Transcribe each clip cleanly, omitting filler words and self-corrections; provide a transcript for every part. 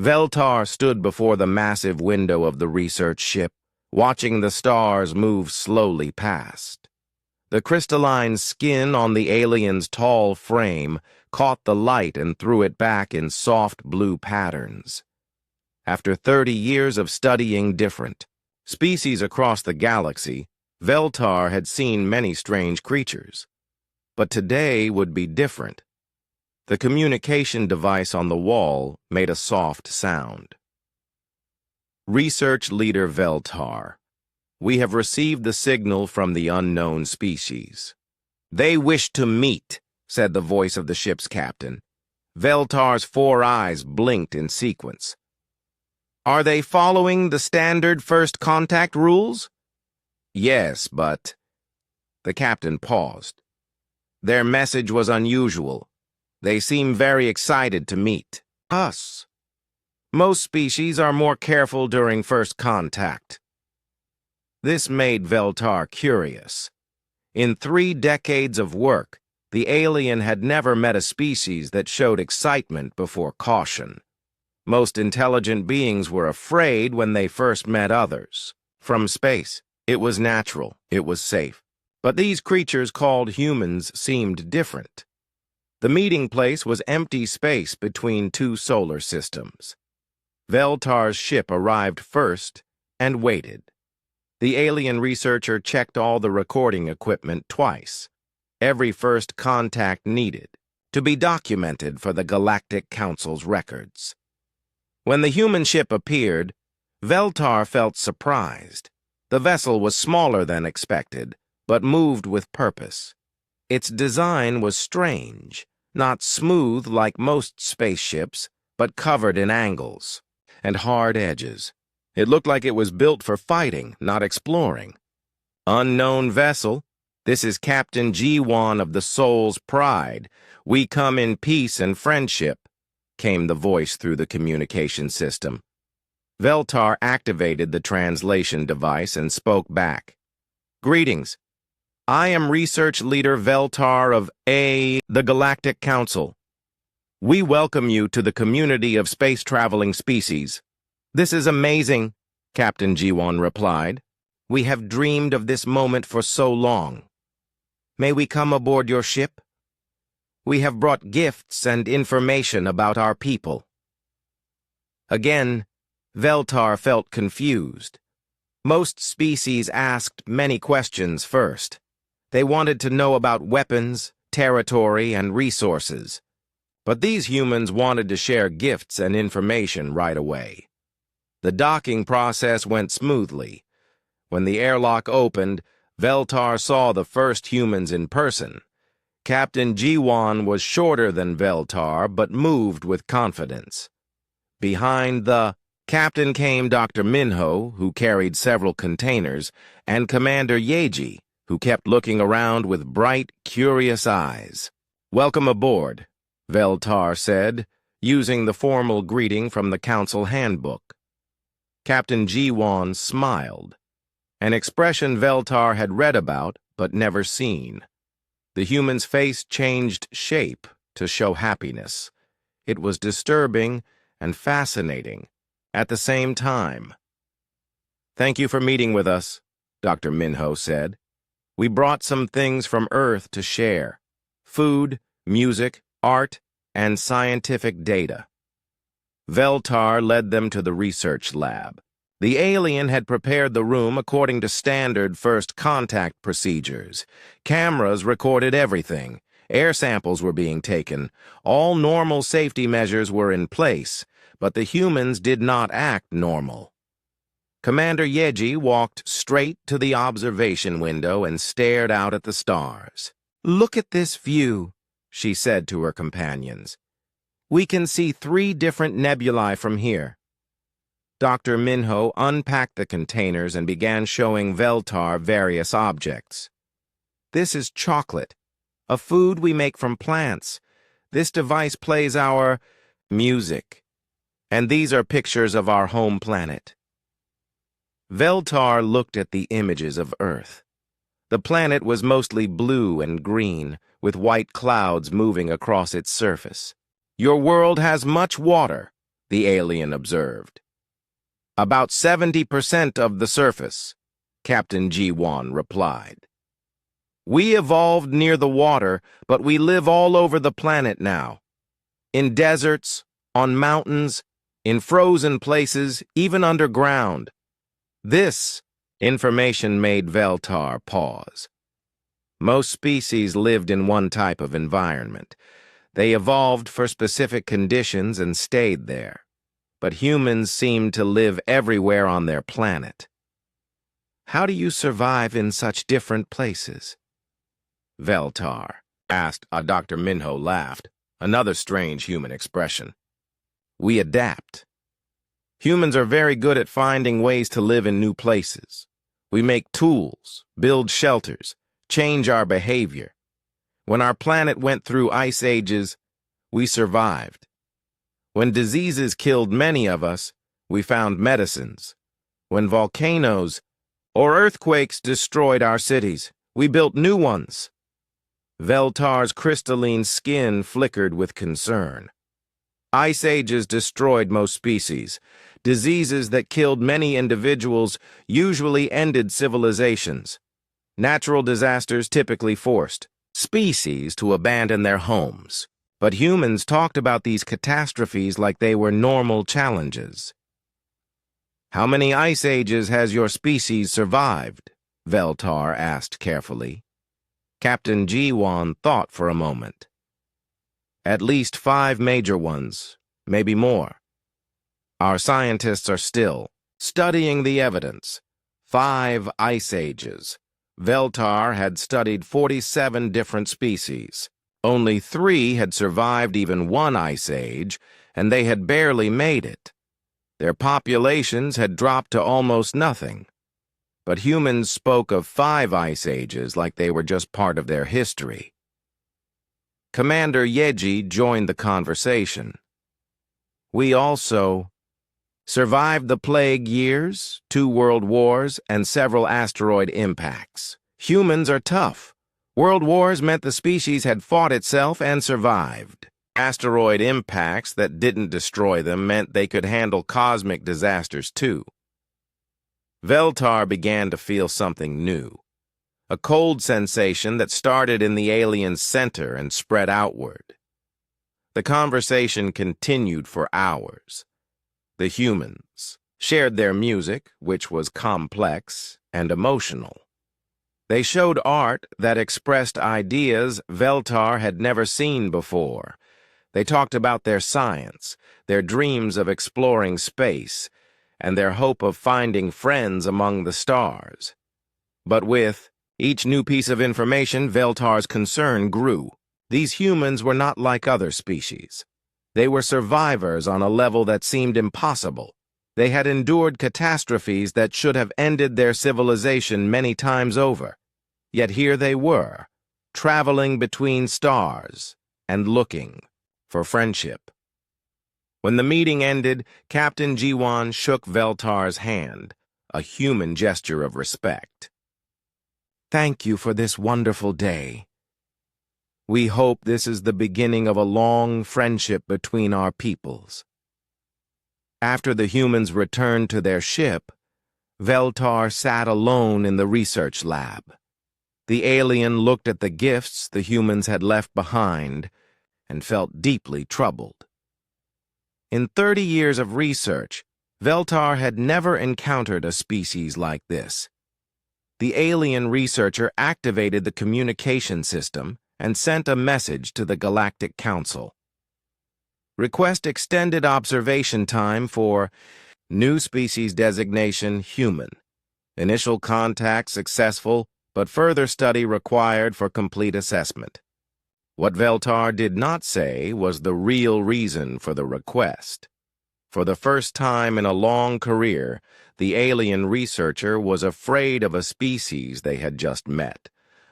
Veltar stood before the massive window of the research ship, watching the stars move slowly past. The crystalline skin on the alien's tall frame caught the light and threw it back in soft blue patterns. After 30 years of studying different species across the galaxy, Veltar had seen many strange creatures. But today would be different. The communication device on the wall made a soft sound. Research Leader Veltar, we have received the signal from the unknown species. They wish to meet, said the voice of the ship's captain. Veltar's 4 eyes blinked in sequence. Are they following the standard first contact rules? Yes, but... The captain paused. Their message was unusual. They seem very excited to meet us. Most species are more careful during first contact. This made Veltar curious. In 3 decades of work, the alien had never met a species that showed excitement before caution. Most intelligent beings were afraid when they first met others. From space, it was natural, it was safe. But these creatures called humans seemed different. The meeting place was empty space between 2 solar systems. Veltar's ship arrived first and waited. The alien researcher checked all the recording equipment twice. Every first contact needed to be documented for the Galactic Council's records. When the human ship appeared, Veltar felt surprised. The vessel was smaller than expected, but moved with purpose. Its design was strange, not smooth like most spaceships, but covered in angles and hard edges. It looked like it was built for fighting, not exploring. Unknown vessel, this is Captain G1 of the Soul's Pride. We come in peace and friendship, came the voice through the communication system. Veltar activated the translation device and spoke back. Greetings. I am Research Leader Veltar of the Galactic Council. We welcome you to the community of space-traveling species. This is amazing, Captain G1 replied. We have dreamed of this moment for so long. May we come aboard your ship? We have brought gifts and information about our people. Again, Veltar felt confused. Most species asked many questions first. They wanted to know about weapons, territory, and resources. But these humans wanted to share gifts and information right away. The docking process went smoothly. When the airlock opened, Veltar saw the first humans in person. Captain G1 was shorter than Veltar, but moved with confidence. Behind the captain came Dr. Minho, who carried several containers, and Commander Yeji, who kept looking around with bright, curious eyes. Welcome aboard, Veltar said, using the formal greeting from the Council handbook. Captain G1 smiled, an expression Veltar had read about but never seen. The human's face changed shape to show happiness. It was disturbing and fascinating at the same time. Thank you for meeting with us, Dr. Minho said. We brought some things from Earth to share: food, music, art, and scientific data. Veltar led them to the research lab. The alien had prepared the room according to standard first contact procedures. Cameras recorded everything. Air samples were being taken. All normal safety measures were in place, but the humans did not act normal. Commander Yeji walked straight to the observation window and stared out at the stars. Look at this view, she said to her companions. We can see 3 different nebulae from here. Dr. Minho unpacked the containers and began showing Veltar various objects. This is chocolate, a food we make from plants. This device plays our music. And these are pictures of our home planet. Veltar looked at the images of Earth. The planet was mostly blue and green, with white clouds moving across its surface. Your world has much water, the alien observed. About 70% of the surface, Captain G1 replied. We evolved near the water, but we live all over the planet now. In deserts, on mountains, in frozen places, even underground. This information made Veltar pause. Most species lived in one type of environment. They evolved for specific conditions and stayed there. But humans seemed to live everywhere on their planet. How do you survive in such different places? Veltar asked. Dr. Minho laughed, another strange human expression. We adapt. Humans are very good at finding ways to live in new places. We make tools, build shelters, change our behavior. When our planet went through ice ages, we survived. When diseases killed many of us, we found medicines. When volcanoes or earthquakes destroyed our cities, we built new ones. Veltar's crystalline skin flickered with concern. Ice ages destroyed most species. Diseases that killed many individuals usually ended civilizations. Natural disasters typically forced species to abandon their homes. But humans talked about these catastrophes like they were normal challenges. How many ice ages has your species survived? Veltar asked carefully. Captain G1 thought for a moment. At least 5 major ones, maybe more. Our scientists are still studying the evidence. 5 ice ages. Veltar had studied 47 different species. Only 3 had survived even 1 ice age, and they had barely made it. Their populations had dropped to almost nothing. But humans spoke of 5 ice ages like they were just part of their history. Commander Yeji joined the conversation. We also survived the plague years, 2 world wars, and several asteroid impacts. Humans are tough. World wars meant the species had fought itself and survived. Asteroid impacts that didn't destroy them meant they could handle cosmic disasters too. Veltar began to feel something new. A cold sensation that started in the alien's center and spread outward. The conversation continued for hours. The humans shared their music, which was complex and emotional. They showed art that expressed ideas Veltar had never seen before. They talked about their science, their dreams of exploring space, and their hope of finding friends among the stars. But with each new piece of information, Veltar's concern grew. These humans were not like other species. They were survivors on a level that seemed impossible. They had endured catastrophes that should have ended their civilization many times over. Yet here they were, traveling between stars and looking for friendship. When the meeting ended, Captain G1 shook Veltar's hand, a human gesture of respect. Thank you for this wonderful day. We hope this is the beginning of a long friendship between our peoples. After the humans returned to their ship, Veltar sat alone in the research lab. The alien looked at the gifts the humans had left behind and felt deeply troubled. In 30 years of research, Veltar had never encountered a species like this. The alien researcher activated the communication system and sent a message to the Galactic Council. Request extended observation time for new species designation human. Initial contact successful, but further study required for complete assessment. What Veltar did not say was the real reason for the request. For the first time in a long career, the alien researcher was afraid of a species they had just met.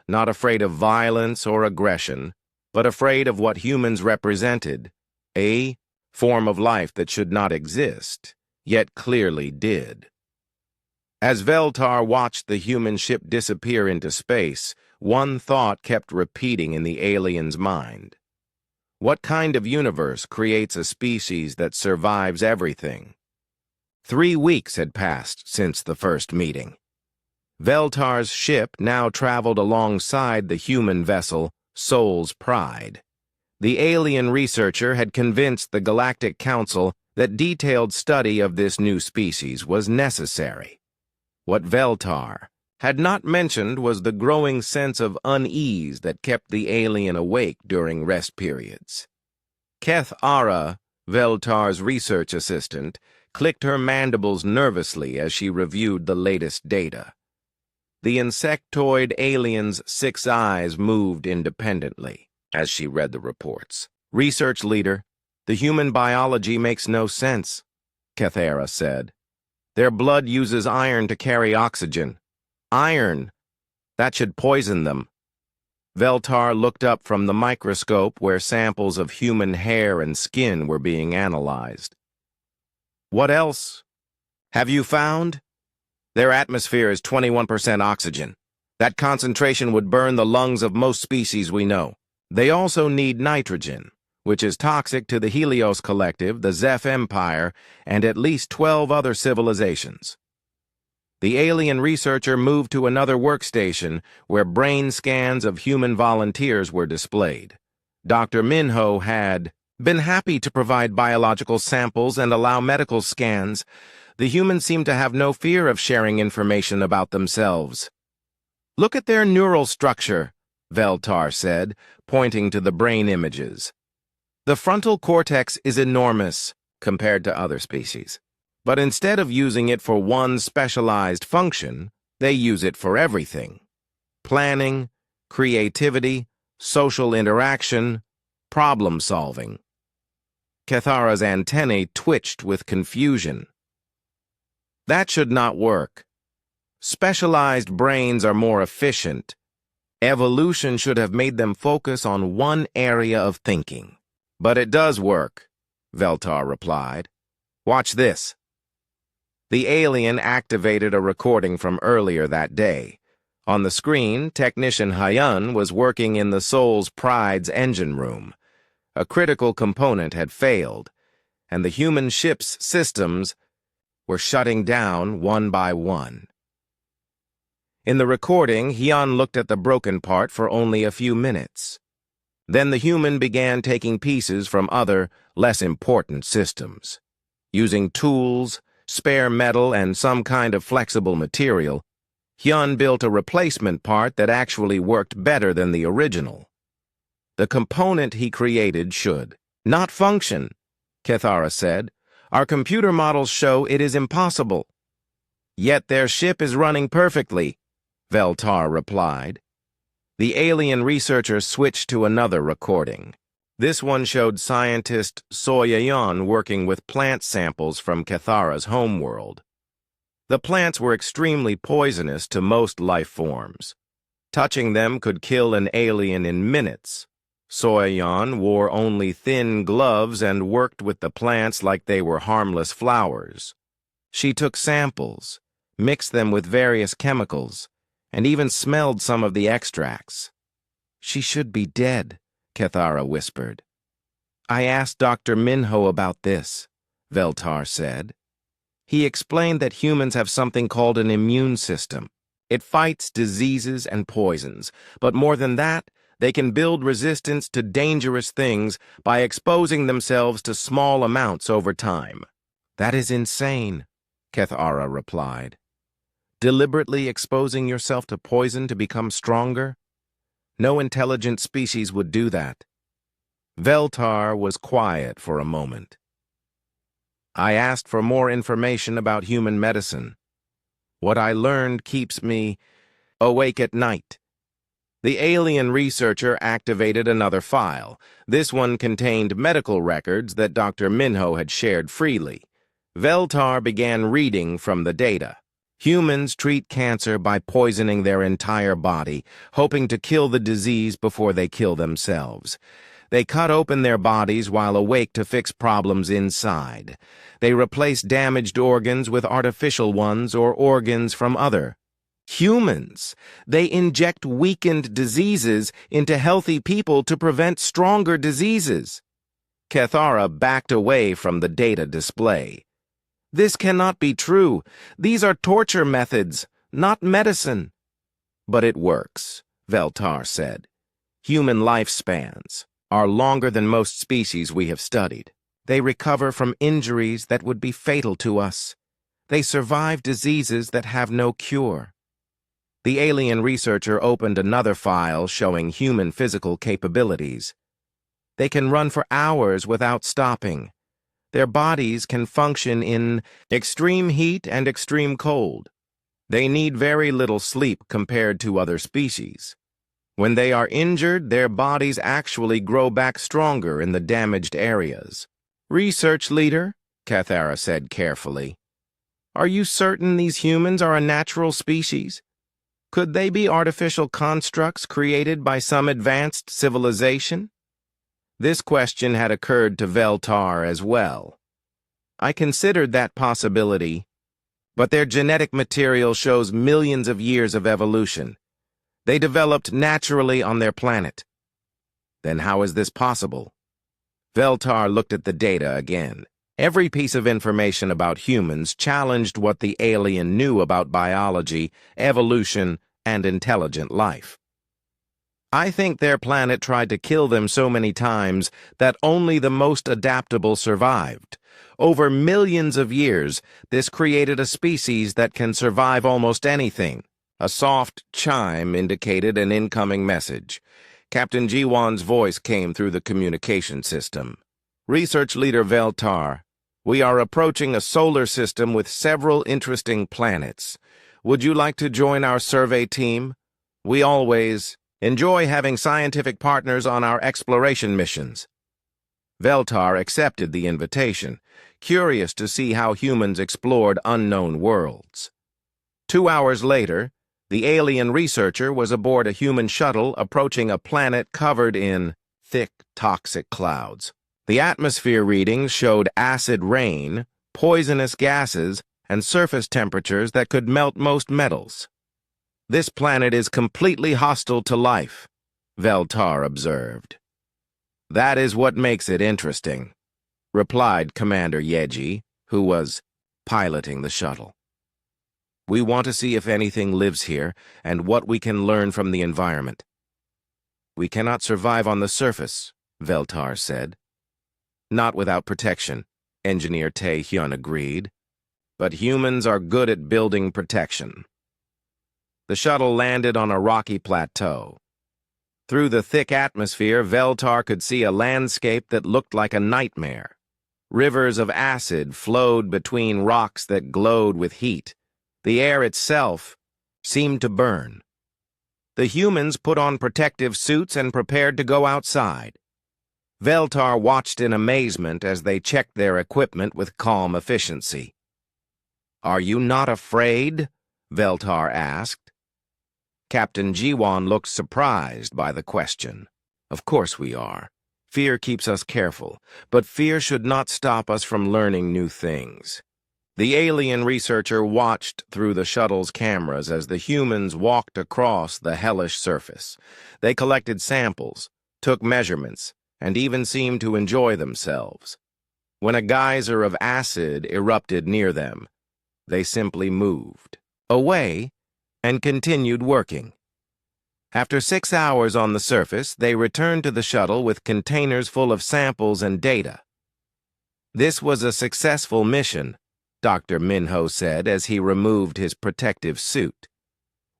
Not afraid of violence or aggression, but afraid of what humans represented, a form of life that should not exist, yet clearly did. As Veltar watched the human ship disappear into space, one thought kept repeating in the alien's mind. What kind of universe creates a species that survives everything? 3 weeks had passed since the first meeting. Veltar's ship now traveled alongside the human vessel, Soul's Pride. The alien researcher had convinced the Galactic Council that detailed study of this new species was necessary. What Veltar had not mentioned was the growing sense of unease that kept the alien awake during rest periods. Keth Ara, Veltar's research assistant, clicked her mandibles nervously as she reviewed the latest data. The insectoid alien's 6 eyes moved independently as she read the reports. "Research leader, the human biology makes no sense," Kethara said. "Their blood uses iron to carry oxygen. Iron! That should poison them." Veltar looked up from the microscope where samples of human hair and skin were being analyzed. "What else have you found?" "Their atmosphere is 21% oxygen. That concentration would burn the lungs of most species we know. They also need nitrogen, which is toxic to the Helios Collective, the Zeph Empire, and at least 12 other civilizations." The alien researcher moved to another workstation where brain scans of human volunteers were displayed. Dr. Minho had been happy to provide biological samples and allow medical scans. The humans seemed to have no fear of sharing information about themselves. "Look at their neural structure," Veltar said, pointing to the brain images. "The frontal cortex is enormous compared to other species. But instead of using it for one specialized function, they use it for everything. Planning, creativity, social interaction, problem solving." Kethara's antennae twitched with confusion. "That should not work. Specialized brains are more efficient. Evolution should have made them focus on one area of thinking." "But it does work," Veltar replied. "Watch this." The alien activated a recording from earlier that day. On the screen, Technician Hyun was working in the Soul's Pride's engine room. A critical component had failed, and the human ship's systems were shutting down one by one. In the recording, Hyun looked at the broken part for only a few minutes. Then the human began taking pieces from other, less important systems. Using tools, spare metal, and some kind of flexible material, Hyun built a replacement part that actually worked better than the original. The component he created should not function, Kethara said. "Our computer models show it is impossible." "Yet their ship is running perfectly," Veltar replied. The alien researcher switched to another recording. This one showed scientist Soyeon working with plant samples from Kethara's homeworld. The plants were extremely poisonous to most life forms. Touching them could kill an alien in minutes. Soyeon wore only thin gloves and worked with the plants like they were harmless flowers. She took samples, mixed them with various chemicals, and even smelled some of the extracts. "She should be dead," Kethara whispered. "I asked Dr. Minho about this," Veltar said. "He explained that humans have something called an immune system. It fights diseases and poisons, but more than that, they can build resistance to dangerous things by exposing themselves to small amounts over time." "That is insane," Kethara replied. "Deliberately exposing yourself to poison to become stronger? No intelligent species would do that." Veltar was quiet for a moment. "I asked for more information about human medicine. What I learned keeps me awake at night." The alien researcher activated another file. This one contained medical records that Dr. Minho had shared freely. Veltar began reading from the data. Humans treat cancer by poisoning their entire body, hoping to kill the disease before they kill themselves. They cut open their bodies while awake to fix problems inside. They replace damaged organs with artificial ones or organs from other Humans. They inject weakened diseases into healthy people to prevent stronger diseases. Cathara backed away from the data display. This cannot be true. These are torture methods, not medicine. But it works, Veltar said. Human lifespans are longer than most species we have studied. They recover from injuries that would be fatal to us. They survive diseases that have no cure. The alien researcher opened another file showing human physical capabilities. They can run for hours without stopping. Their bodies can function in extreme heat and extreme cold. They need very little sleep compared to other species. When they are injured, their bodies actually grow back stronger in the damaged areas. Research leader, Cathara said carefully, are you certain these humans are a natural species? Could they be artificial constructs created by some advanced civilization? This question had occurred to Veltar as well. I considered that possibility, but their genetic material shows millions of years of evolution. They developed naturally on their planet. Then how is this possible? Veltar looked at the data again. Every piece of information about humans challenged what the alien knew about biology, evolution, and intelligent life. I think their planet tried to kill them so many times that only the most adaptable survived. Over millions of years, this created a species that can survive almost anything. A soft chime indicated an incoming message. Captain Jiwan's voice came through the communication system. Research leader Veltar, we are approaching a solar system with several interesting planets. Would you like to join our survey team? We always enjoy having scientific partners on our exploration missions. Veltar accepted the invitation, curious to see how humans explored unknown worlds. 2 hours later, the alien researcher was aboard a human shuttle approaching a planet covered in thick, toxic clouds. The atmosphere readings showed acid rain, poisonous gases, and surface temperatures that could melt most metals. This planet is completely hostile to life, Veltar observed. That is what makes it interesting, replied Commander Yeji, who was piloting the shuttle. We want to see if anything lives here and what we can learn from the environment. We cannot survive on the surface, Veltar said. Not without protection, Engineer Tae-hyun agreed. But humans are good at building protection. The shuttle landed on a rocky plateau. Through the thick atmosphere, Veltar could see a landscape that looked like a nightmare. Rivers of acid flowed between rocks that glowed with heat. The air itself seemed to burn. The humans put on protective suits and prepared to go outside. Veltar watched in amazement as they checked their equipment with calm efficiency. Are you not afraid? Veltar asked. Captain Jiwan looked surprised by the question. Of course we are. Fear keeps us careful, but fear should not stop us from learning new things. The alien researcher watched through the shuttle's cameras as the humans walked across the hellish surface. They collected samples, took measurements, and even seemed to enjoy themselves. When a geyser of acid erupted near them, they simply moved away and continued working. After 6 hours on the surface, they returned to the shuttle with containers full of samples and data. This was a successful mission, Dr. Minho said as he removed his protective suit.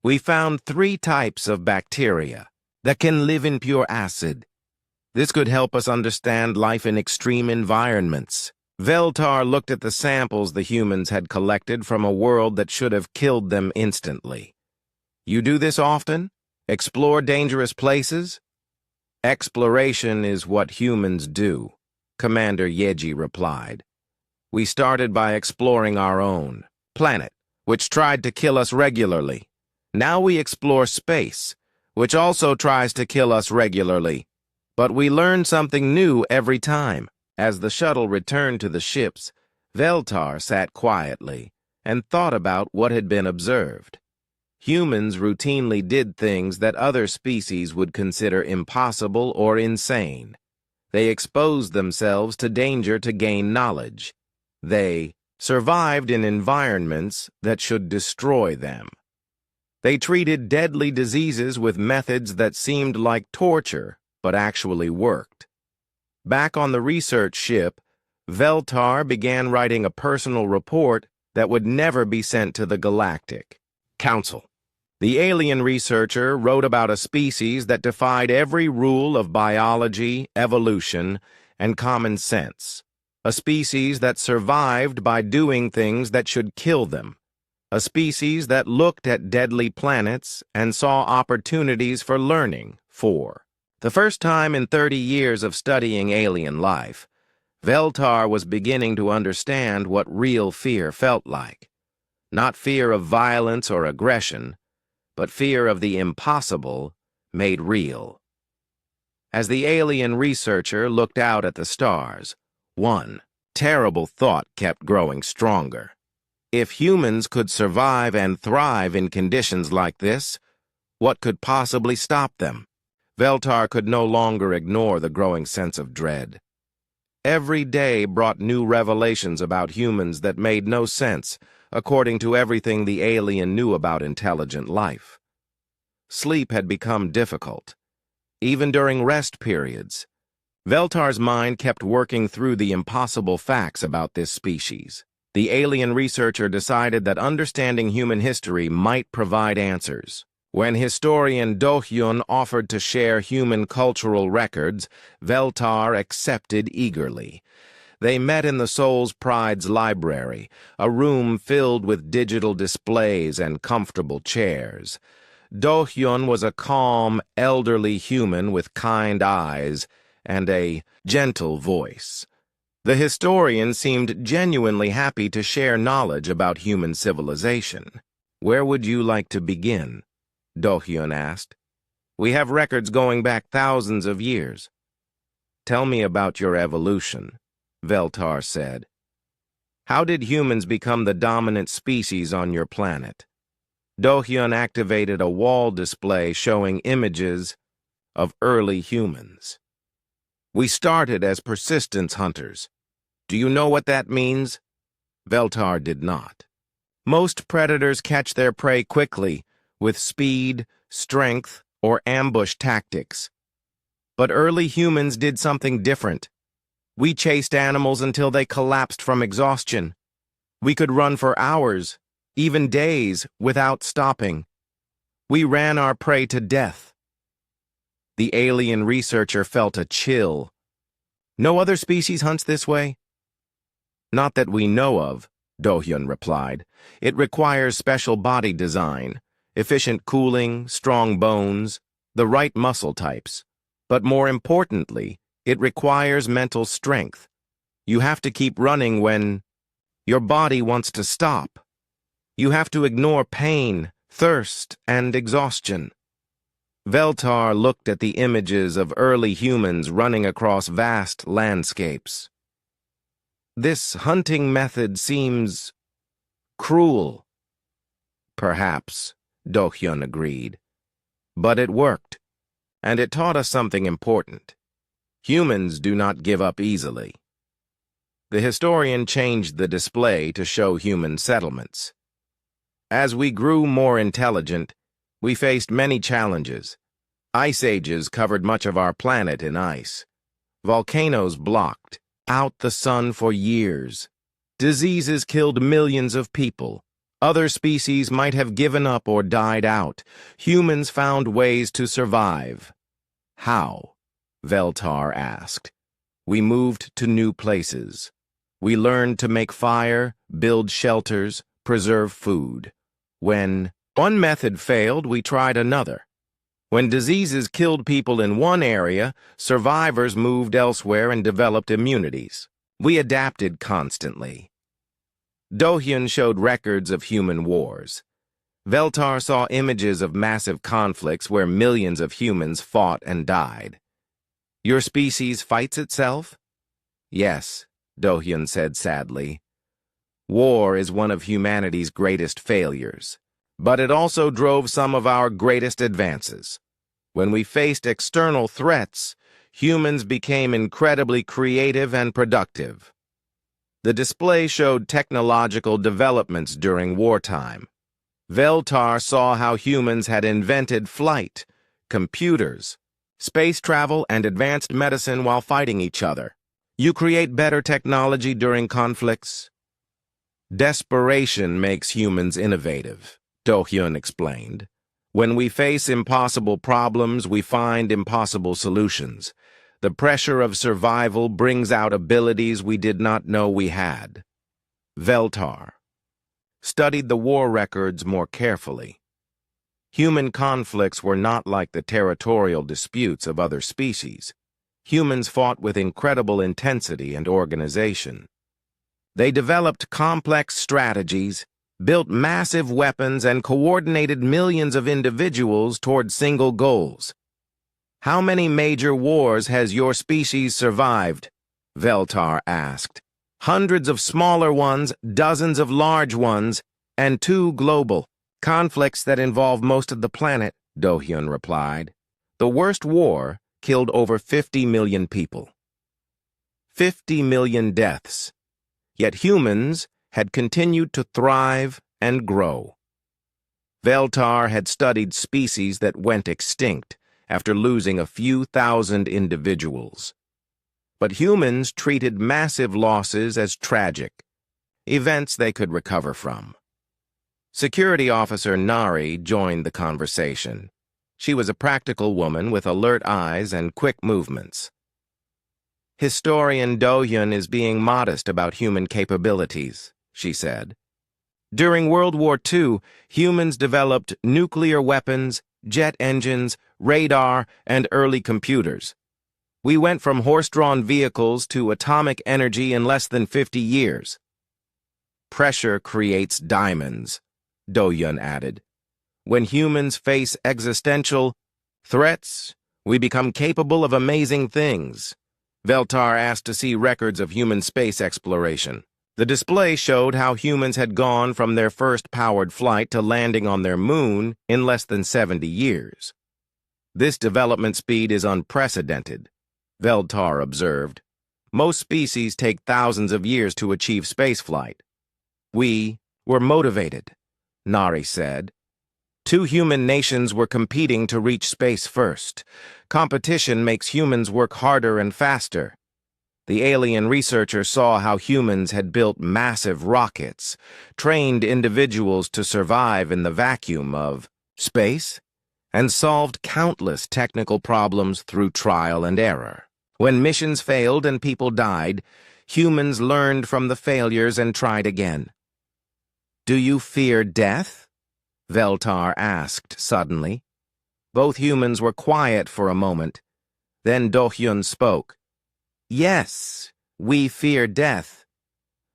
We found 3 types of bacteria that can live in pure acid. This could help us understand life in extreme environments. Veltar looked at the samples the humans had collected from a world that should have killed them instantly. You do this often? Explore dangerous places? Exploration is what humans do, Commander Yeji replied. We started by exploring our own planet, which tried to kill us regularly. Now we explore space, which also tries to kill us regularly. But we learn something new every time. As the shuttle returned to the ships, Veltar sat quietly and thought about what had been observed. Humans routinely did things that other species would consider impossible or insane. They exposed themselves to danger to gain knowledge. They survived in environments that should destroy them. They treated deadly diseases with methods that seemed like torture, but actually worked. Back on the research ship, Veltar began writing a personal report that would never be sent to the Galactic Council. The alien researcher wrote about a species that defied every rule of biology, evolution, and common sense. A species that survived by doing things that should kill them. A species that looked at deadly planets and saw opportunities for learning. For the first time in 30 years of studying alien life, Veltar was beginning to understand what real fear felt like. Not fear of violence or aggression, but fear of the impossible made real. As the alien researcher looked out at the stars, one terrible thought kept growing stronger. If humans could survive and thrive in conditions like this, what could possibly stop them? Veltar could no longer ignore the growing sense of dread. Every day brought new revelations about humans that made no sense, according to everything the alien knew about intelligent life. Sleep had become difficult. Even during rest periods, Veltar's mind kept working through the impossible facts about this species. The alien researcher decided that understanding human history might provide answers. When historian Do-hyun offered to share human cultural records, Veltar accepted eagerly. They met in the Soul's Pride's library, a room filled with digital displays and comfortable chairs. Do-hyun was a calm, elderly human with kind eyes and a gentle voice. The historian seemed genuinely happy to share knowledge about human civilization. "Where would you like to begin?" Do-hyun asked. "We have records going back thousands of years." "Tell me about your evolution," Veltar said. "How did humans become the dominant species on your planet?" Do-hyun activated a wall display showing images of early humans. "We started as persistence hunters. Do you know what that means?" Veltar did not. "Most predators catch their prey quickly, with speed, strength, or ambush tactics. But early humans did something different. We chased animals until they collapsed from exhaustion. We could run for hours, even days, without stopping. We ran our prey to death." The alien researcher felt a chill. "No other species hunts this way?" "Not that we know of," Do-hyun replied. "It requires special body design, efficient cooling, strong bones, the right muscle types. But more importantly, it requires mental strength. You have to keep running when your body wants to stop. You have to ignore pain, thirst, and exhaustion." Veltar looked at the images of early humans running across vast landscapes. "This hunting method seems cruel." "Perhaps," Do-hyun agreed. "But it worked, and it taught us something important. Humans do not give up easily." The historian changed the display to show human settlements. "As we grew more intelligent, we faced many challenges. Ice ages covered much of our planet in ice. Volcanoes blocked out the sun for years. Diseases killed millions of people. Other species might have given up or died out. Humans found ways to survive." "How?" Veltar asked. "We moved to new places. We learned to make fire, build shelters, preserve food. When one method failed, we tried another. When diseases killed people in one area, survivors moved elsewhere and developed immunities. We adapted constantly." Do-hyun showed records of human wars. Veltar saw images of massive conflicts where millions of humans fought and died. "Your species fights itself?" "Yes," Do-hyun said sadly. "War is one of humanity's greatest failures. But it also drove some of our greatest advances. When we faced external threats, humans became incredibly creative and productive. The display showed technological developments during wartime. Veltar saw how humans had invented flight, computers, space travel, and advanced medicine while fighting each other. You create better technology during conflicts? Desperation makes humans innovative, Do-hyun explained. When we face impossible problems, we find impossible solutions. The pressure of survival brings out abilities we did not know we had. Veltar studied the war records more carefully. Human conflicts were not like the territorial disputes of other species. Humans fought with incredible intensity and organization. They developed complex strategies, built massive weapons, and coordinated millions of individuals toward single goals. How many major wars has your species survived? Veltar asked. Hundreds of smaller ones, dozens of large ones, and 2 global. Conflicts that involve most of the planet, Do-hyun replied. The worst war killed over 50 million people. 50 million deaths. Yet humans had continued to thrive and grow. Veltar had studied species that went extinct after losing a few thousand individuals. But humans treated massive losses as tragic, events they could recover from. Security Officer Nari joined the conversation. She was a practical woman with alert eyes and quick movements. Historian Do-hyun is being modest about human capabilities, she said. During World War II, humans developed nuclear weapons, jet engines, radar, and early computers. We went from horse-drawn vehicles to atomic energy in less than 50 years. Pressure creates diamonds, Do-hyun added. When humans face existential threats, we become capable of amazing things. Veltar asked to see records of human space exploration. The display showed how humans had gone from their first powered flight to landing on their moon in less than 70 years. This development speed is unprecedented, Veltar observed. Most species take thousands of years to achieve spaceflight. We were motivated, Nari said. 2 human nations were competing to reach space first. Competition makes humans work harder and faster. The alien researcher saw how humans had built massive rockets, trained individuals to survive in the vacuum of space, and solved countless technical problems through trial and error. When missions failed and people died, humans learned from the failures and tried again. Do you fear death? Veltar asked suddenly. Both humans were quiet for a moment. Then Do-hyun spoke. Yes, we fear death.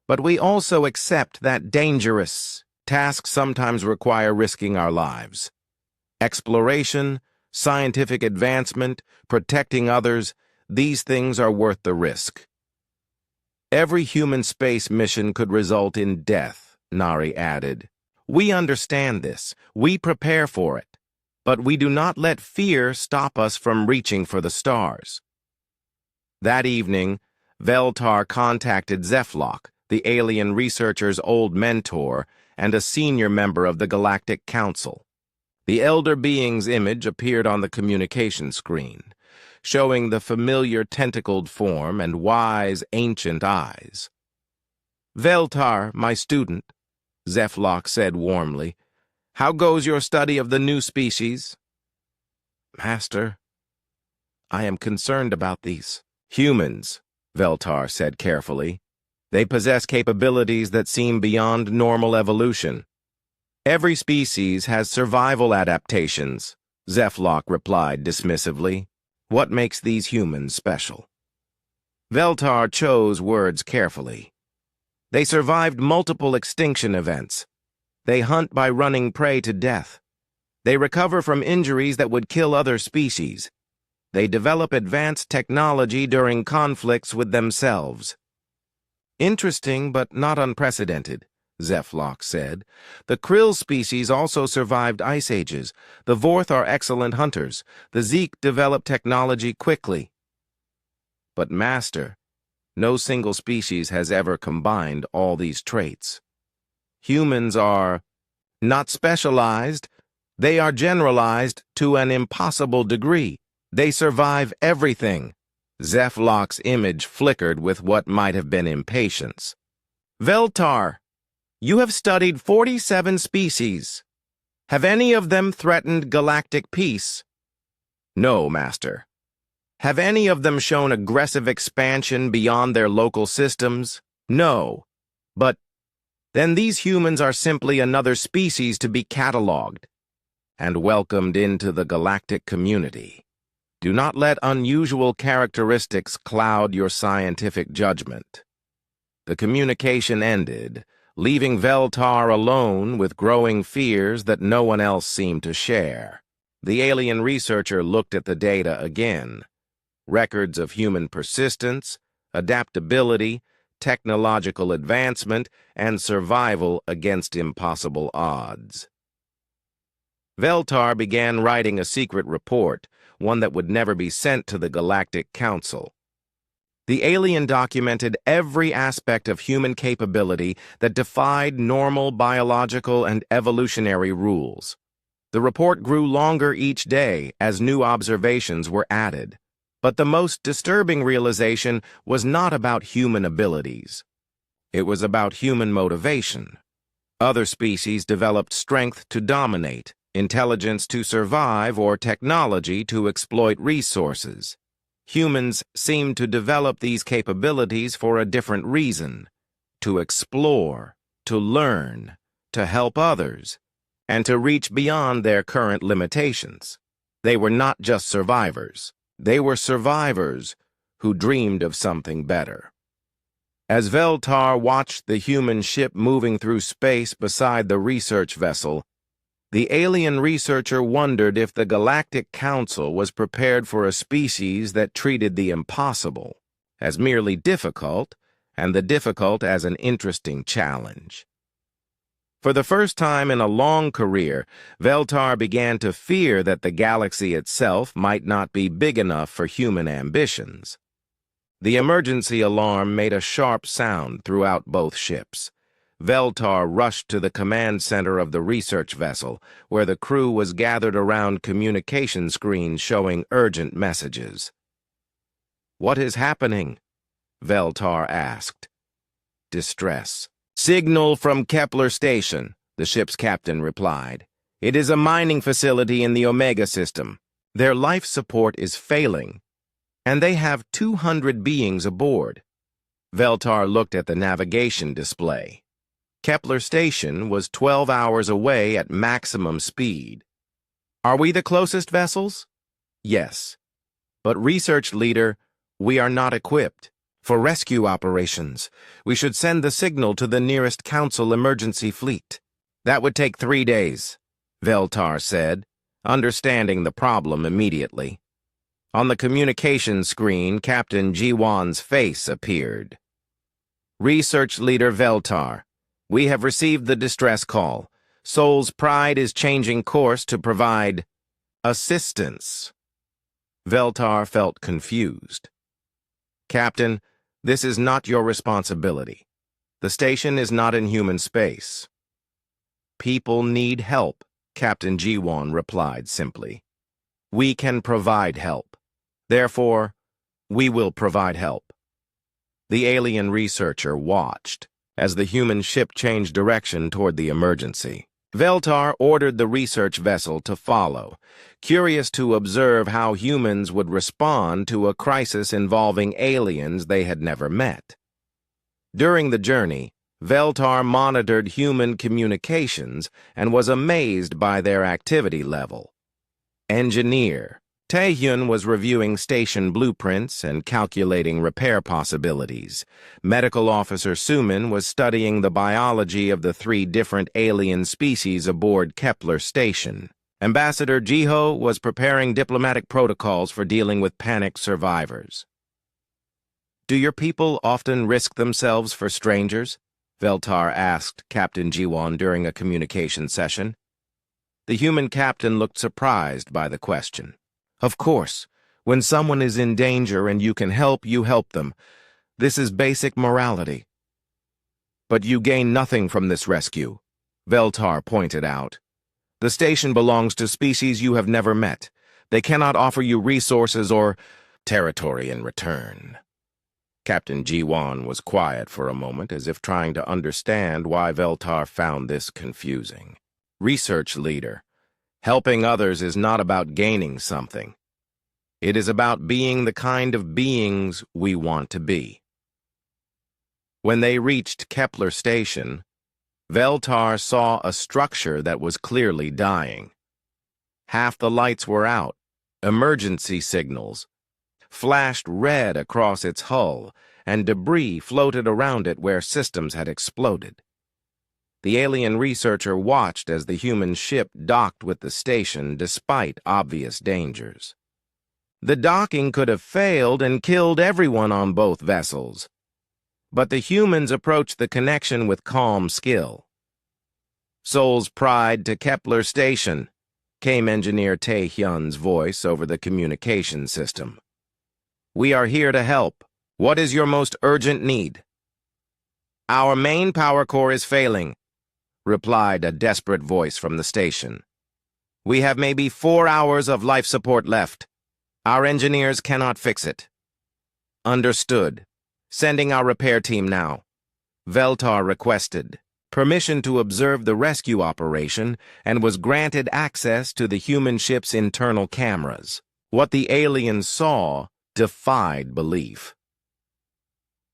But we also accept that dangerous tasks sometimes require risking our lives. Exploration, scientific advancement, protecting others, these things are worth the risk. Every human space mission could result in death, Nari added. We understand this. We prepare for it. But we do not let fear stop us from reaching for the stars. That evening, Veltar contacted Zeflock, the alien researcher's old mentor and a senior member of the Galactic Council. The elder being's image appeared on the communication screen, showing the familiar tentacled form and wise, ancient eyes. Veltar, my student, Zeflock said warmly, how goes your study of the new species? Master, I am concerned about these humans, Veltar said carefully. They possess capabilities that seem beyond normal evolution. Every species has survival adaptations, Zeflock replied dismissively. What makes these humans special? Veltar chose words carefully. They survived multiple extinction events. They hunt by running prey to death. They recover from injuries that would kill other species. They develop advanced technology during conflicts with themselves. Interesting, but not unprecedented, Zeflock said. "The krill species also survived ice ages. The Vorth are excellent hunters. The Zeke developed technology quickly." "But, Master, no single species has ever combined all these traits. Humans are not specialized. They are generalized to an impossible degree. They survive everything." Zeflock's image flickered with what might have been impatience. "Veltar, you have studied 47 species. Have any of them threatened galactic peace?" "No, Master." "Have any of them shown aggressive expansion beyond their local systems?" "No." "But then these humans are simply another species to be cataloged and welcomed into the galactic community. Do not let unusual characteristics cloud your scientific judgment." The communication ended, leaving Veltar alone with growing fears that no one else seemed to share. The alien researcher looked at the data again. Records of human persistence, adaptability, technological advancement, and survival against impossible odds. Veltar began writing a secret report, one that would never be sent to the Galactic Council. The alien documented every aspect of human capability that defied normal biological and evolutionary rules. The report grew longer each day as new observations were added. But the most disturbing realization was not about human abilities. It was about human motivation. Other species developed strength to dominate, intelligence to survive, or technology to exploit resources. Humans seemed to develop these capabilities for a different reason: to explore, to learn, to help others, and to reach beyond their current limitations. They were not just survivors. They were survivors who dreamed of something better. As Veltar watched the human ship moving through space beside the research vessel, the alien researcher wondered if the Galactic Council was prepared for a species that treated the impossible as merely difficult, and the difficult as an interesting challenge. For the first time in a long career, Veltar began to fear that the galaxy itself might not be big enough for human ambitions. The emergency alarm made a sharp sound throughout both ships. Veltar rushed to the command center of the research vessel, where the crew was gathered around communication screens showing urgent messages. "What is happening?" Veltar asked. "Distress. Signal from Kepler Station," the ship's captain replied. "It is a mining facility in the Omega system. Their life support is failing, and they have 200 beings aboard." Veltar looked at the navigation display. Kepler Station was 12 hours away at maximum speed. "Are we the closest vessels?" "Yes. But research leader, we are not equipped. For rescue operations, we should send the signal to the nearest Council emergency fleet." "That would take 3 days," Veltar said, understanding the problem immediately. On the communication screen, Captain Jiwan's face appeared. "Research Leader Veltar, we have received the distress call. Sol's Pride is changing course to provide assistance." Veltar felt confused. "Captain, this is not your responsibility. The station is not in human space." "People need help," Captain Jiwan replied simply. "We can provide help. Therefore, we will provide help." The alien researcher watched as the human ship changed direction toward the emergency. Veltar ordered the research vessel to follow, curious to observe how humans would respond to a crisis involving aliens they had never met. During the journey, Veltar monitored human communications and was amazed by their activity level. Engineer Taehyun was reviewing station blueprints and calculating repair possibilities. Medical Officer Sumin was studying the biology of the 3 different alien species aboard Kepler Station. Ambassador Jiho was preparing diplomatic protocols for dealing with panicked survivors. "Do your people often risk themselves for strangers?" Veltar asked Captain Jiwon during a communication session. The human captain looked surprised by the question. Of course, when someone is in danger and you can help, you help them. This is basic morality. But you gain nothing from this rescue, Veltar pointed out. The station belongs to species you have never met. They cannot offer you resources or territory in return. Captain Jiwon was quiet for a moment, as if trying to understand why Veltar found this confusing. Research leader. Helping others is not about gaining something. It is about being the kind of beings we want to be. When they reached Kepler Station, Veltar saw a structure that was clearly dying. Half the lights were out. Emergency signals flashed red across its hull, and debris floated around it where systems had exploded. The alien researcher watched as the human ship docked with the station despite obvious dangers. The docking could have failed and killed everyone on both vessels. But the humans approached the connection with calm skill. "Soul's pride to Kepler Station," came Engineer Tae-hyun's voice over the communication system. "We are here to help. What is your most urgent need?" "Our main power core is failing," replied a desperate voice from the station. "We have maybe 4 hours of life support left. Our engineers cannot fix it." "Understood. Sending our repair team now." Veltar requested permission to observe the rescue operation and was granted access to the human ship's internal cameras. What the aliens saw defied belief.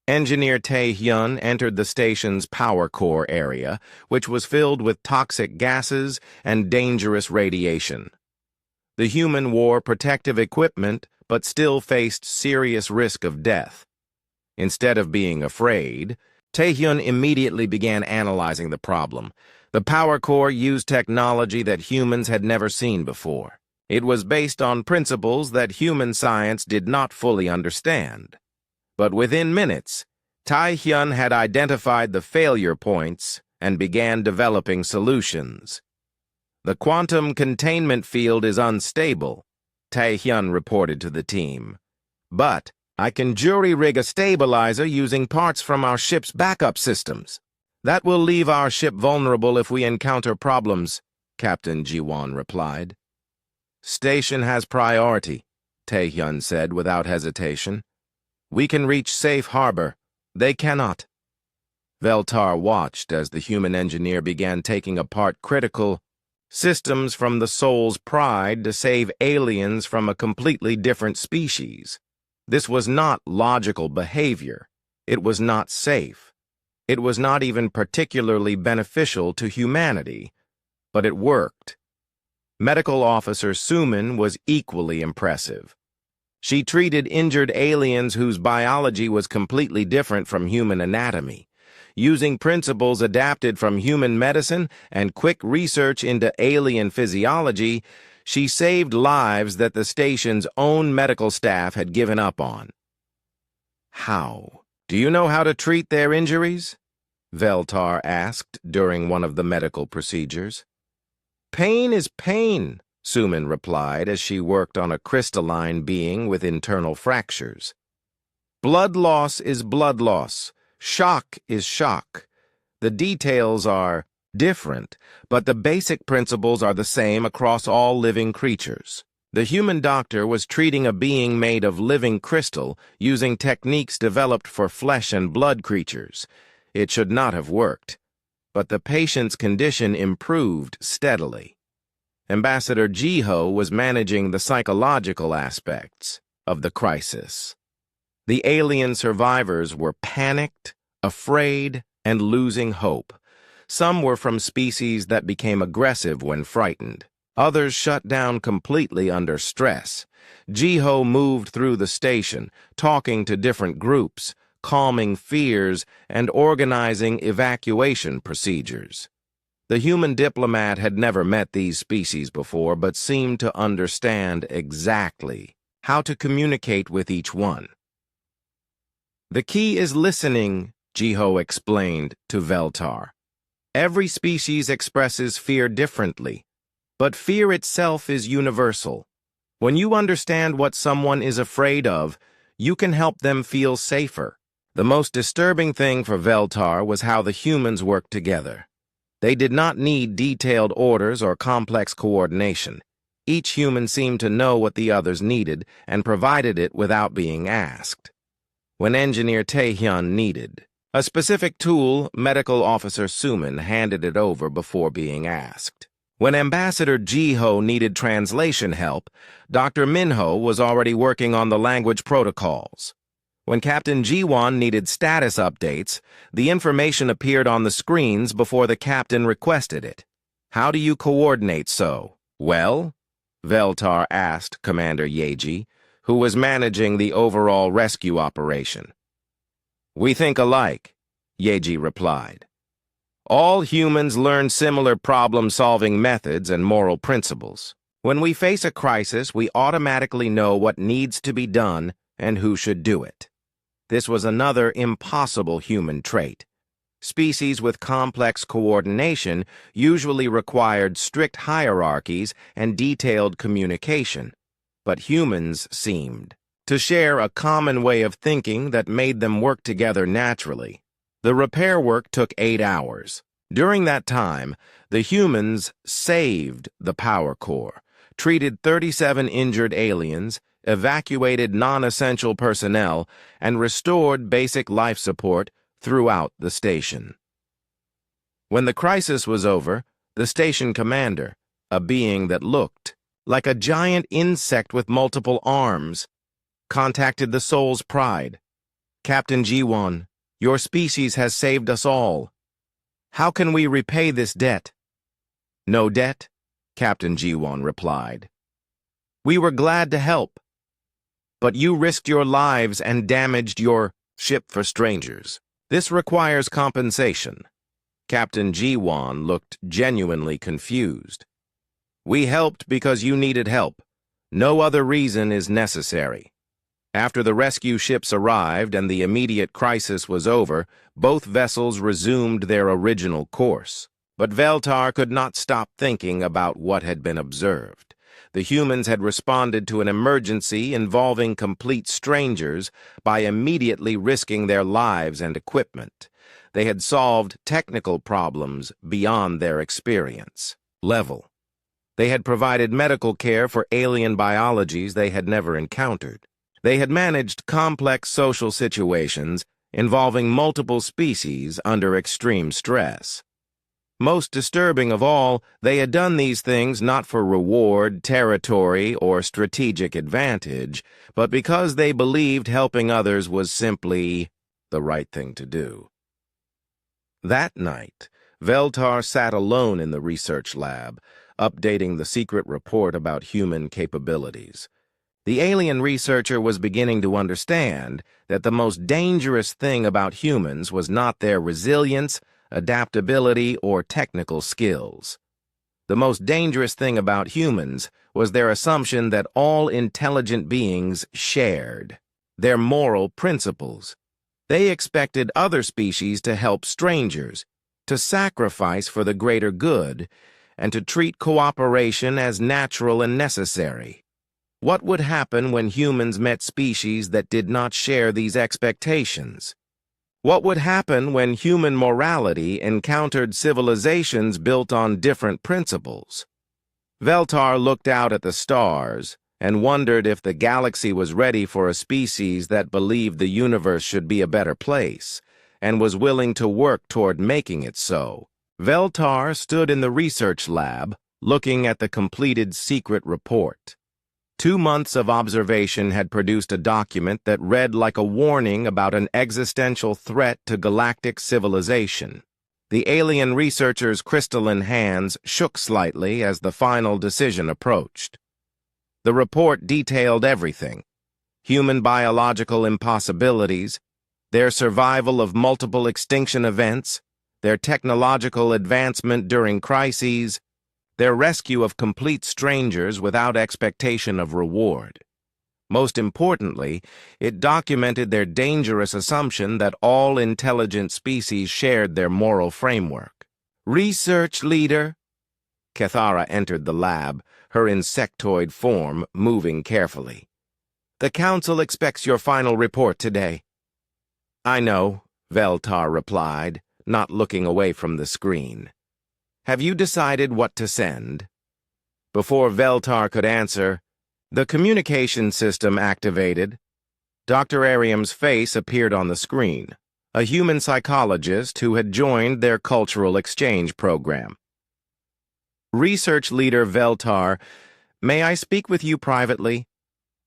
Engineer Tae-hyun entered the station's power core area, which was filled with toxic gases and dangerous radiation. The human wore protective equipment but still faced serious risk of death. Instead of being afraid, Tae-hyun immediately began analyzing the problem. The power core used technology that humans had never seen before. It was based on principles that human science did not fully understand. But within minutes, Tae-hyun had identified the failure points and began developing solutions. "The quantum containment field is unstable," Tae-hyun reported to the team. "But I can jury-rig a stabilizer using parts from our ship's backup systems. That will leave our ship vulnerable if we encounter problems," Captain Jiwon replied. "Station has priority," Tae-hyun said without hesitation. "We can reach safe harbor. They cannot." Veltar watched as the human engineer began taking apart critical systems from the Soul's pride to save aliens from a completely different species. This was not logical behavior. It was not safe. It was not even particularly beneficial to humanity. But it worked. Medical Officer Suman was equally impressive. She treated injured aliens whose biology was completely different from human anatomy. Using principles adapted from human medicine and quick research into alien physiology, she saved lives that the station's own medical staff had given up on. "How? Do you know how to treat their injuries?" Veltar asked during one of the medical procedures. "Pain is pain," Suman replied as she worked on a crystalline being with internal fractures. "Blood loss is blood loss. Shock is shock. The details are different, but the basic principles are the same across all living creatures." The human doctor was treating a being made of living crystal using techniques developed for flesh and blood creatures. It should not have worked, but the patient's condition improved steadily. Ambassador Jiho was managing the psychological aspects of the crisis. The alien survivors were panicked, afraid, and losing hope. Some were from species that became aggressive when frightened. Others shut down completely under stress. Jiho moved through the station, talking to different groups, calming fears, and organizing evacuation procedures. The human diplomat had never met these species before, but seemed to understand exactly how to communicate with each one. "The key is listening," Jiho explained to Veltar. Every species expresses fear differently, but fear itself is universal. When you understand what someone is afraid of, you can help them feel safer. The most disturbing thing for Veltar was how the humans worked together. They did not need detailed orders or complex coordination. Each human seemed to know what the others needed and provided it without being asked. When Engineer Taehyun needed a specific tool, Medical Officer Suman handed it over before being asked. When Ambassador Jiho needed translation help, Dr. Minho was already working on the language protocols. When Captain Jiwon needed status updates, the information appeared on the screens before the captain requested it. How do you coordinate so? Well, Veltar asked Commander Yeji, who was managing the overall rescue operation. We think alike, Yeji replied. All humans learn similar problem-solving methods and moral principles. When we face a crisis, we automatically know what needs to be done and who should do it. This was another impossible human trait. Species with complex coordination usually required strict hierarchies and detailed communication, but humans seemed to share a common way of thinking that made them work together naturally. The repair work took 8 hours. During that time, the humans saved the power core, treated 37 injured aliens, evacuated non-essential personnel, and restored basic life support throughout the station. When the crisis was over, the station commander, a being that looked like a giant insect with multiple arms, contacted the Soul's Pride. Captain Jiwon, your species has saved us all. How can we repay this debt? No debt, Captain Jiwon replied. We were glad to help, but you risked your lives and damaged your ship for strangers. This requires compensation. Captain Jiwon looked genuinely confused. We helped because you needed help. No other reason is necessary. After the rescue ships arrived and the immediate crisis was over, both vessels resumed their original course. But Veltar could not stop thinking about what had been observed. The humans had responded to an emergency involving complete strangers by immediately risking their lives and equipment. They had solved technical problems beyond their experience level. They had provided medical care for alien biologies they had never encountered. They had managed complex social situations involving multiple species under extreme stress. Most disturbing of all, they had done these things not for reward, territory, or strategic advantage, but because they believed helping others was simply the right thing to do. That night, Veltar sat alone in the research lab, updating the secret report about human capabilities. The alien researcher was beginning to understand that the most dangerous thing about humans was not their resilience, adaptability, or technical skills. The most dangerous thing about humans was their assumption that all intelligent beings shared their moral principles. They expected other species to help strangers, to sacrifice for the greater good, and to treat cooperation as natural and necessary. What would happen when humans met species that did not share these expectations? What would happen when human morality encountered civilizations built on different principles? Veltar looked out at the stars and wondered if the galaxy was ready for a species that believed the universe should be a better place and was willing to work toward making it so. Veltar stood in the research lab, looking at the completed secret report. 2 months of observation had produced a document that read like a warning about an existential threat to galactic civilization. The alien researcher's crystalline hands shook slightly as the final decision approached. The report detailed everything: human biological impossibilities, their survival of multiple extinction events, their technological advancement during crises, their rescue of complete strangers without expectation of reward. Most importantly, it documented their dangerous assumption that all intelligent species shared their moral framework. Research leader. Cathara entered the lab, her insectoid form moving carefully. The council expects your final report today. I know, Veltar replied, not looking away from the screen. Have you decided what to send? Before Veltar could answer, the communication system activated. Dr. Ariam's face appeared on the screen, a human psychologist who had joined their cultural exchange program. Research leader Veltar, may I speak with you privately?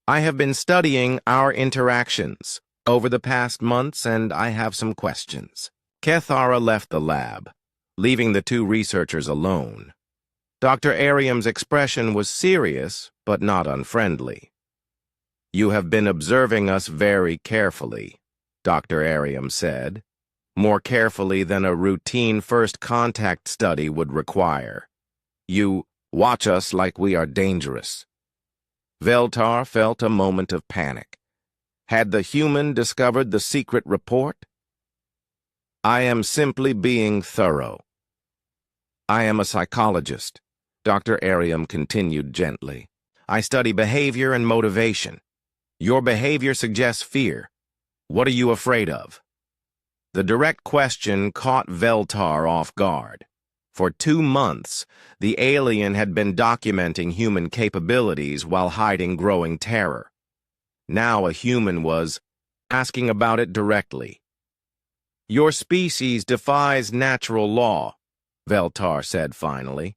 I have been studying our interactions over the past months, and I have some questions. Cathara left the lab, leaving the two researchers alone. Dr. Ariam's expression was serious, but not unfriendly. You have been observing us very carefully, Dr. Ariam said, more carefully than a routine first contact study would require. You watch us like we are dangerous. Veltar felt a moment of panic. Had the human discovered the secret report? I am simply being thorough. I am a psychologist, Dr. Ariam continued gently. I study behavior and motivation. Your behavior suggests fear. What are you afraid of? The direct question caught Veltar off guard. For 2 months, the alien had been documenting human capabilities while hiding growing terror. Now a human was asking about it directly. Your species defies natural law, Veltar said finally.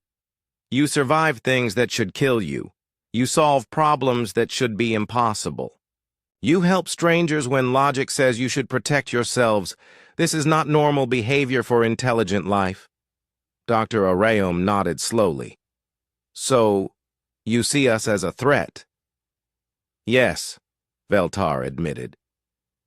You survive things that should kill you. You solve problems that should be impossible. You help strangers when logic says you should protect yourselves. This is not normal behavior for intelligent life. Dr. Ariam nodded slowly. So, you see us as a threat? Yes, Veltar admitted.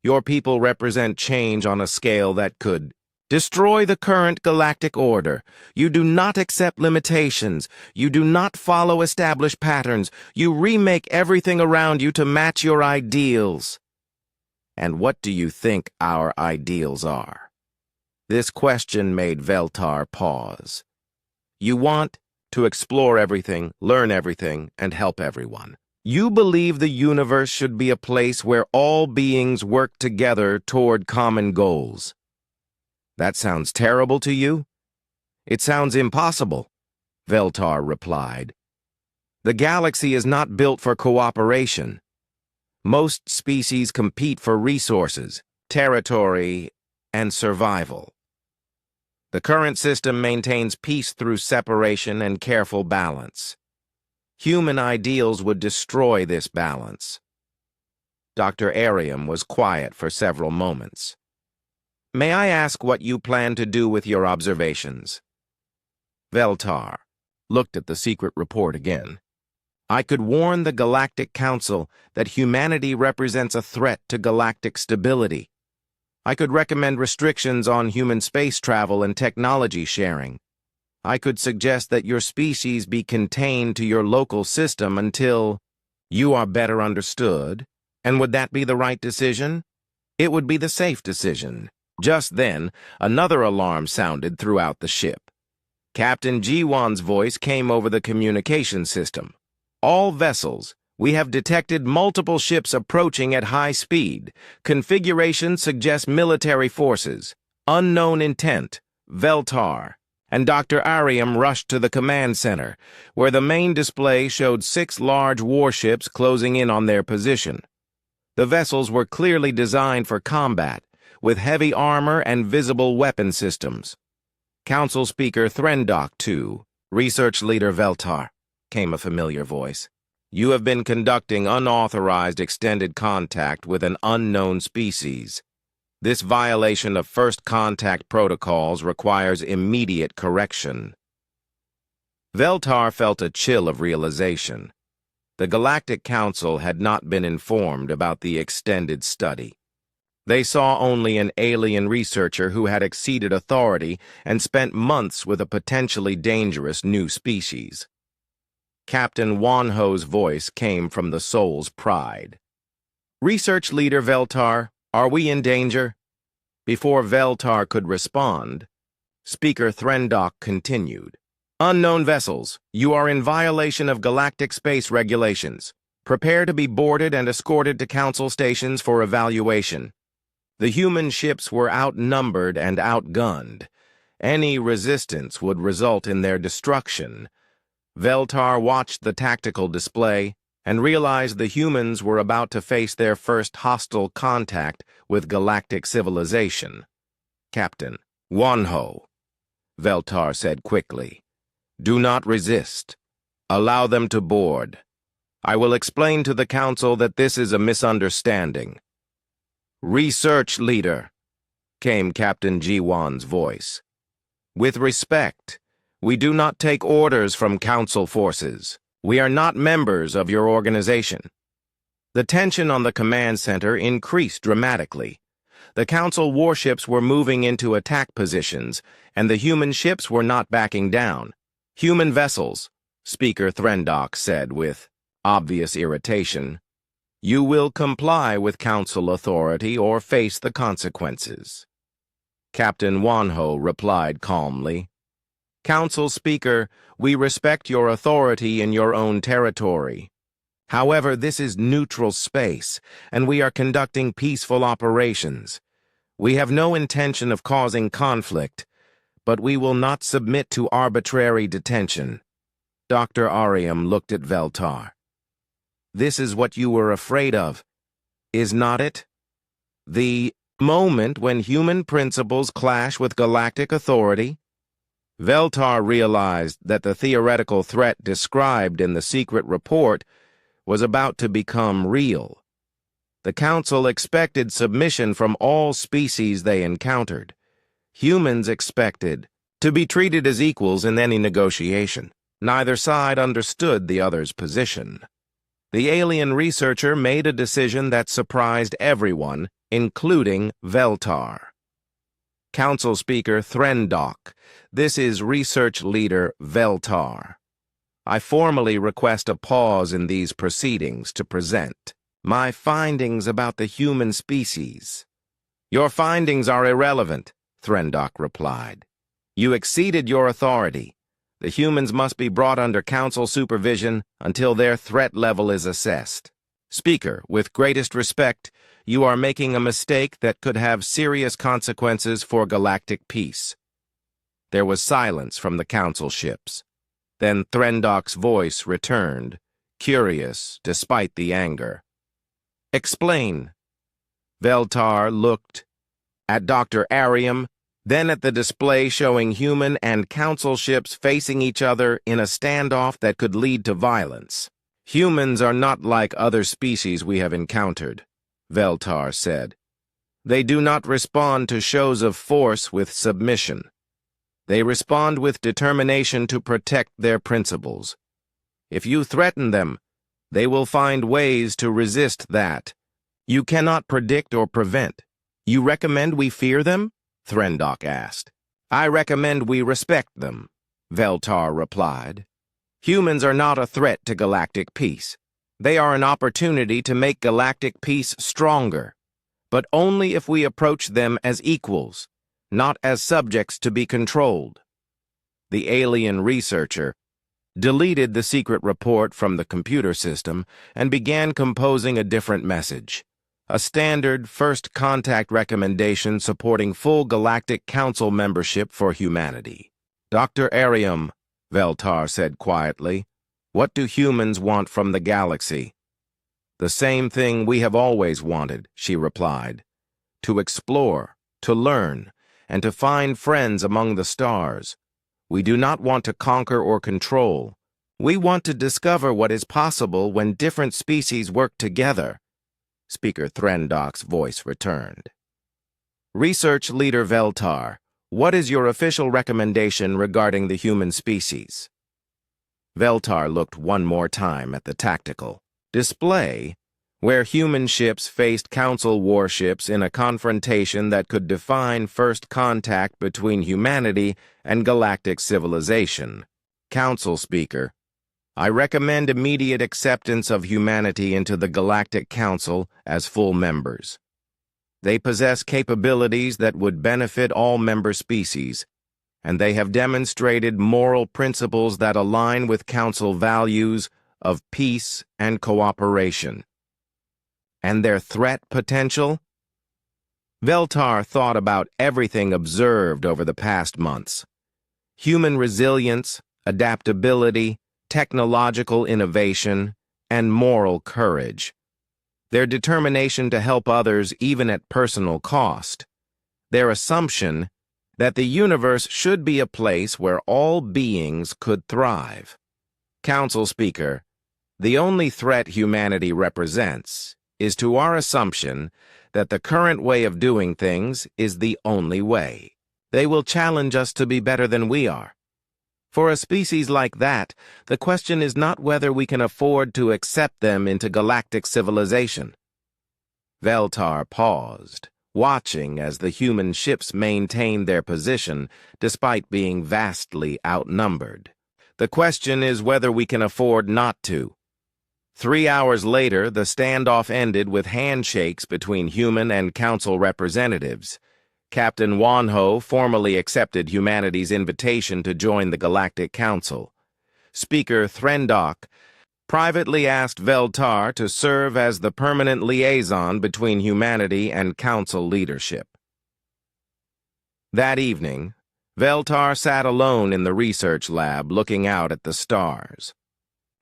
Your people represent change on a scale that could destroy the current galactic order. You do not accept limitations. You do not follow established patterns. You remake everything around you to match your ideals. And what do you think our ideals are? This question made Veltar pause. You want to explore everything, learn everything, and help everyone. You believe the universe should be a place where all beings work together toward common goals. That sounds terrible to you? It sounds impossible, Veltar replied. The galaxy is not built for cooperation. Most species compete for resources, territory, and survival. The current system maintains peace through separation and careful balance. Human ideals would destroy this balance. Dr. Ariam was quiet for several moments. May I ask what you plan to do with your observations? Veltar looked at the secret report again. I could warn the Galactic Council that humanity represents a threat to galactic stability. I could recommend restrictions on human space travel and technology sharing. I could suggest that your species be contained to your local system until you are better understood. And would that be the right decision? It would be the safe decision. Just then, another alarm sounded throughout the ship. Captain Jiwan's voice came over the communication system. All vessels, we have detected multiple ships approaching at high speed. Configuration suggests military forces. Unknown intent. Veltar. And Dr. Ariam rushed to the command center, where the main display showed 6 large warships closing in on their position. The vessels were clearly designed for combat, with heavy armor and visible weapon systems. Council Speaker Threndok, too, Research Leader Veltar, came a familiar voice. You have been conducting unauthorized extended contact with an unknown species. This violation of first contact protocols requires immediate correction. Veltar felt a chill of realization. The Galactic Council had not been informed about the extended study. They saw only an alien researcher who had exceeded authority and spent months with a potentially dangerous new species. Captain Wanho's voice came from the Soul's Pride. Research Leader Veltar, are we in danger? Before Veltar could respond, Speaker Threndok continued. Unknown vessels, you are in violation of galactic space regulations. Prepare to be boarded and escorted to Council stations for evaluation. The human ships were outnumbered and outgunned. Any resistance would result in their destruction. Veltar watched the tactical display and realized the humans were about to face their first hostile contact with galactic civilization. Captain Wanho, Veltar said quickly, do not resist. Allow them to board. I will explain to the Council that this is a misunderstanding. Research Leader, came Captain Jiwan's voice. With respect, we do not take orders from Council forces. We are not members of your organization. The tension on the command center increased dramatically. The Council warships were moving into attack positions, and the human ships were not backing down. Human vessels, Speaker Threndok said with obvious irritation. You will comply with Council authority or face the consequences. Captain Wanho replied calmly. Council Speaker, we respect your authority in your own territory. However, this is neutral space, and we are conducting peaceful operations. We have no intention of causing conflict, but we will not submit to arbitrary detention. Dr. Ariam looked at Veltar. This is what you were afraid of, is not it? The moment when human principles clash with galactic authority? Veltar realized that the theoretical threat described in the secret report was about to become real. The Council expected submission from all species they encountered. Humans expected to be treated as equals in any negotiation. Neither side understood the other's position. The alien researcher made a decision that surprised everyone, including Veltar. Council Speaker Threndok, this is Research Leader Veltar. I formally request a pause in these proceedings to present my findings about the human species. Your findings are irrelevant, Threndok replied. You exceeded your authority. The humans must be brought under Council supervision until their threat level is assessed. Speaker, with greatest respect, you are making a mistake that could have serious consequences for galactic peace. There was silence from the Council ships. Then Threndok's voice returned, curious despite the anger. Explain. Veltar looked at Dr. Ariam, then at the display showing human and Council ships facing each other in a standoff that could lead to violence. Humans are not like other species we have encountered, Veltar said. They do not respond to shows of force with submission. They respond with determination to protect their principles. If you threaten them, they will find ways to resist that. You cannot predict or prevent. You recommend we fear them? Threndok asked. I recommend we respect them, Veltar replied. Humans are not a threat to galactic peace. They are an opportunity to make galactic peace stronger, but only if we approach them as equals, not as subjects to be controlled. The alien researcher deleted the secret report from the computer system and began composing a different message. A standard first contact recommendation supporting full Galactic Council membership for humanity. Dr. Ariam, Veltar said quietly, what do humans want from the galaxy? The same thing we have always wanted, she replied. To explore, to learn, and to find friends among the stars. We do not want to conquer or control. We want to discover what is possible when different species work together. Speaker Threndok's voice returned. Research Leader Veltar, what is your official recommendation regarding the human species? Veltar looked one more time at the tactical display, where human ships faced Council warships in a confrontation that could define first contact between humanity and galactic civilization. Council Speaker, I recommend immediate acceptance of humanity into the Galactic Council as full members. They possess capabilities that would benefit all member species, and they have demonstrated moral principles that align with Council values of peace and cooperation. And their threat potential? Veltar thought about everything observed over the past months. Human resilience, adaptability, technological innovation, and moral courage. Their determination to help others even at personal cost. Their assumption that the universe should be a place where all beings could thrive. Council Speaker, the only threat humanity represents is to our assumption that the current way of doing things is the only way. They will challenge us to be better than we are. For a species like that, the question is not whether we can afford to accept them into galactic civilization. Veltar paused, watching as the human ships maintained their position despite being vastly outnumbered. The question is whether we can afford not to. 3 hours later, the standoff ended with handshakes between human and council representatives. Captain Wanho formally accepted humanity's invitation to join the Galactic Council. Speaker Threndok privately asked Veltar to serve as the permanent liaison between humanity and council leadership. That evening, Veltar sat alone in the research lab looking out at the stars.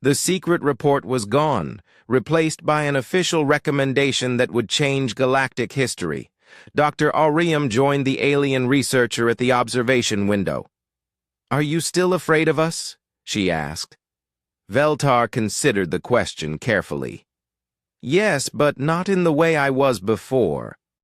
The secret report was gone, replaced by an official recommendation that would change galactic history. Dr. Aurium joined the alien researcher at the observation window. "Are you still afraid of us?" she asked. Veltar considered the question carefully. "Yes, but not in the way I was before.